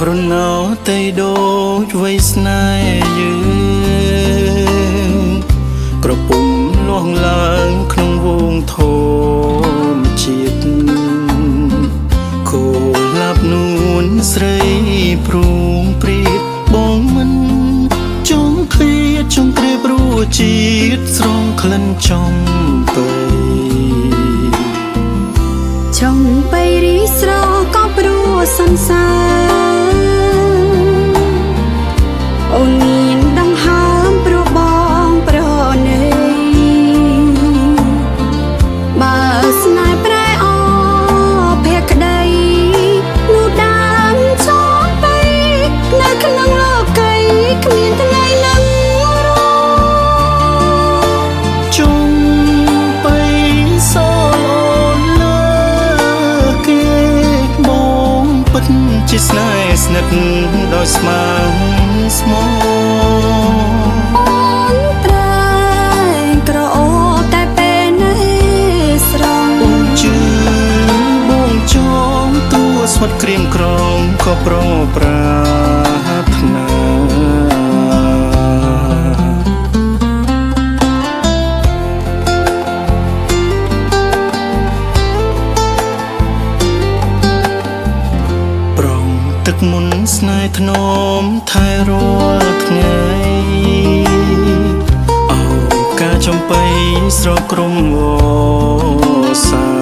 រណោទៅដូចវ័យស្នេហ៍យើងក្រពុំលាស់ឡើងក្នុងវងធម្មជាតិគោលាប់នួនស្រីព្រួងព្រៀបបងមិនចង់ឃ្លាតចង់ក្រៀបរស់ជាតិស្រងក្លិនចំបីចង់បីរីស្រក៏ព្រោះសន្សើរអូនមានដង្ហើមព្រោះបងប្រណីបើស្នេហ៍ប្រែអភក្តីនោះដើមចង់ទៅនៅក្នុងលោកីគ្មានថ្ងៃនឹងចង់បីសអូនលើគេបងពិតជាស្នេហ៍ស្និទ្ធដោយស្មើស្មោអូនត្រែងក្រអូបតែពេលនេះស្រងអូនជឿបងចងទួស្វិតក្រៀមក្រំក៏ប្រប្រាថ្នាទឹកមុនស្នេហ៍ធ្នមថែរាល់ថ្ងៃឱកាចំបៃស្រកក្រុមវសា